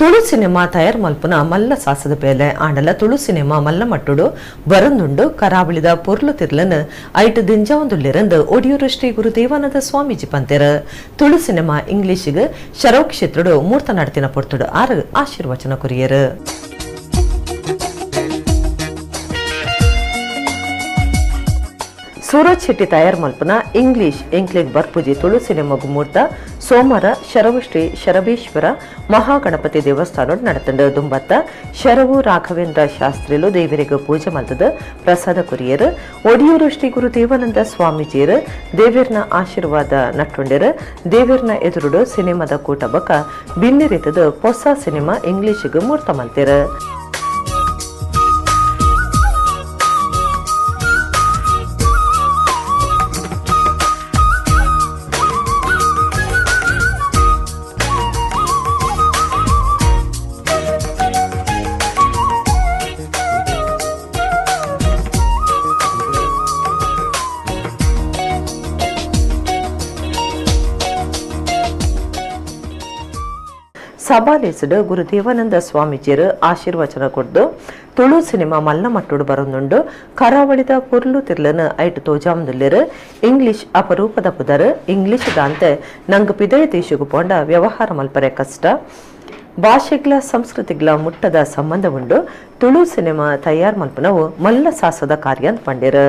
Tulu cinema ತಯಾರು ಮಲ್ಪುನ ಮಲ್ಲ ಸಾಸದ ಬೇಲೆ ಆಂಡಲ ತುಳು ಸಿನಿಮಾ ಮಲ್ಲ ಮಟ್ಟುಡು ಬರಂದುಂಡು ಕರಾವಳಿದ ಪೊರ್ಲು ತಿರ್ಲನ್ ಐಟ್ ದಿಂಜಾವಂದುಲ್ಲಿರಂದು ಒಡಿಯೂರು ಶ್ರೀ ಗುರು ದೇವಾನಂದ ಸ್ವಾಮೀಜಿ ಪಂತೆರ ತುಳು ಸಿನಿಮಾ ಇಂಗ್ಲಿಷಿಗೆ ಶರವ್ ಕ್ಷೇತ್ರಡು ಮೂರ್ತ ನಡತಿನ ಪೊರ್ತುಡು ಆರು ಆಶೀರ್ವಚನ ಕುರಿಯರು. ಸೂರಜ್ ಶೆಟ್ಟಿ ತಯಾರು ಮಲ್ಪನ ಇಂಗ್ಲಿಷ್ ಎಂಕ್ಲೆಗ್ ಬರ್ಪುಜಿ ತುಳು ಸಿನಿಮಾಗು ಮೂರ್ತ ಸೋಮವಾರ ಶರವು ಶ್ರೀ ಶರಬೇಶ್ವರ ಮಹಾಗಣಪತಿ ದೇವಸ್ಥಾನ ನಡೆತಂಡ ದುಂಬತ್ತ ಶರವು ರಾಘವೇಂದ್ರ ಶಾಸ್ತ್ರಿಲು ದೇವರಿಗೆ ಪೂಜೆ ಮಲ್ತದ ಪ್ರಸಾದ ಕುರಿಯರು ಒಡಿಯೂರು ಶ್ರೀ ಗುರು ದೇವಾನಂದ ಸ್ವಾಮೀಜಿಯರು ದೇವರ್ನ ಆಶೀರ್ವಾದ ನಟ್ಟುಂಡಿರು. ದೇವರ್ನ ಎದುರುಡು ಸಿನಿಮಾದ ಕೂಟ ಬಕ ಬಿನ್ನಿರಿತದ ಹೊಸ ಸಿನಿಮಾ ಇಂಗ್ಲಿಷ್ಗೆ ಮೂರ್ತ ಮಲ್ತಿರು. ಸಭಾಲೇಸಡು ಗುರು ದೇವಾನಂದ ಸ್ವಾಮೀಜಿಯರು ಆಶೀರ್ವಚನ ಕೊಡ್ದು ತುಳು ಸಿನಿಮಾ ಮಲ್ಲ ಮಟ್ಟುಡು ಬರೋದುಂಡು ಕರಾವಳಿದ ಪೊರ್ಲು ತಿರ್ಲನ ಐಟ್ ತೋಜಾಮ್ದುಲ್ಲಿರು. ಇಂಗ್ಲಿಷ್ ಅಪರೂಪದ ಪುದರ್ ಇಂಗ್ಲಿಷ್ ದಾಂತೆ ನಂಗೆ ಪಿದಯ ದೇಶಗೂ ಪೋಂಡ ವ್ಯವಹಾರ ಮಲ್ಪರೆ ಕಷ್ಟ ಭಾಷೆಗಳ ಸಂಸ್ಕೃತಿಗಳ ಮುಟ್ಟದ ಸಂಬಂಧ ಉಂಡು. ತುಳು ಸಿನಿಮಾ ತಯಾರು ಮಲ್ಪನವು ಮಲ್ಲ ಸಾಸದ ಕಾರ್ಯ ಅಂತ ಪಂಡಿರು.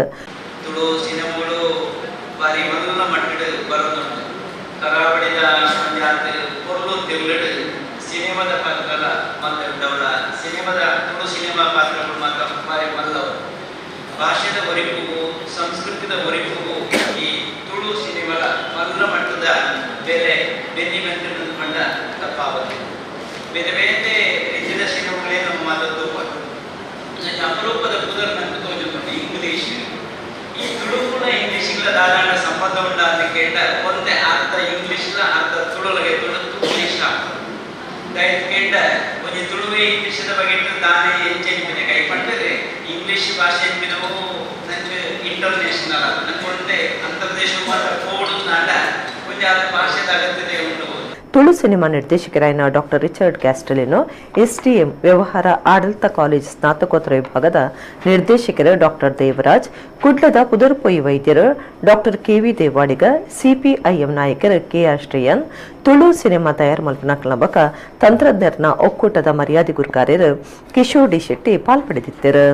ಸಿನಿಮಾದ ಪಾತ್ರಗಳ ಮಾತಾಡೋರ ಸಿನಿಮಾದ ತುಳು ಸಿನಿಮಾ ಪಾತ್ರಗಳು ಮಾತ್ರ ಬಾರಿ ಮಲ್ಲವರು ಭಾಷೆದ ಒರಿಪುಗೂ ಸಂಸ್ಕೃತಿದ ಒರಿಪುಗೂ ಈ ತುಳು ಸಿನಿಮಾದ ಮಲ್ಲ ಮಟ್ಟದ ಬೇರೆ ಬೆನ್ನಿಮೆಂಟು ಕಂಡ ತಪ್ಪಾಗುತ್ತೆ. ಬೇರೆ ಬೇರೆ ರೀತಿಯ ಸಿನಿಮಾಗಳೇ ನಮ್ಮ ಮಾತದ್ದು ಅಪರೂಪದ ಪುದರ್ ನಂಗೆ ತೋಜುಕೊಂಡು ಇಂಗ್ಲಿಷ್ ಈ ತುಳು ಕೂಡ ಇಂಗ್ಲಿಷ್ಗಳ ಧಾರಾಳ ಸಂಬಂಧ ಉಂಟ ಅಂತ ಕೇಟ ಒಂದೇ ಅರ್ಥ ಇಂಗ್ಲಿಷ್ಲ ಅರ್ಥ ತುಳುಲಗೆ ತುಳು ಇಂಗ್ಲಿಷ್ ಕೇಟ ಒಂದು ತುಳುವೆ ಇಂಗ್ಲಿಷದ ಬಗ್ಗೆ ತಾನೇ ಹೆಚ್ಚೆನಿಪಿದೆ ಕೈ ಪಂಡರೆ ಇಂಗ್ಲಿಷ್ ಭಾಷೆ ನಾವು ನಂಗೆ ಇಂಟರ್ನ್ಯಾಷನಲ್ ನಂಗೆ ಒಂದೇ ಅಂತರ್ದೇಶ ಮಾತ್ರ ಕೋಡು ನಾಡ ಒಂದು ಯಾರು ಭಾಷೆದ ಅಗತ್ಯತೆ ಉಂಟು. ತುಳು ಸಿನಿಮಾ ನಿರ್ದೇಶಕರಾದ ಡಾಕ್ಟರ್ ರಿಚರ್ಡ್ ಕ್ಯಾಸ್ಟಲಿನೋ ಎಸ್ಟಿಎಂ ವ್ಯವಹಾರ ಆಡಳಿತ ಕಾಲೇಜ್ ಸ್ನಾತಕೋತ್ತರ ವಿಭಾಗದ ನಿರ್ದೇಶಕರು ಡಾಕ್ಟರ್ ದೇವರಾಜ್, ಕುಡ್ಲದ ಪುದರ್ಪೊಯಿ ವೈದ್ಯರು ಡಾಕ್ಟರ್ ಕೆವಿ ದೇವಾಡಿಗ, ಸಿಪಿಐಎಂ ನಾಯಕರು ಕೆಆರ್ ಶ್ರೇಯನ್, ತುಳು ಸಿನಿಮಾ ತಯಾರು ಮಲ್ಪನ ಕ್ಲಬಕ ತಂತ್ರಜ್ಞರನ ಒಕ್ಕೂಟದ ಮರ್ಯಾದೆ ಗುರುಕಾರ್ಯರು ಕಿಶೋರ್ ಡಿ ಶೆಟ್ಟಿ ಪಾಲ್ಪಡೆದಿದ್ದರು.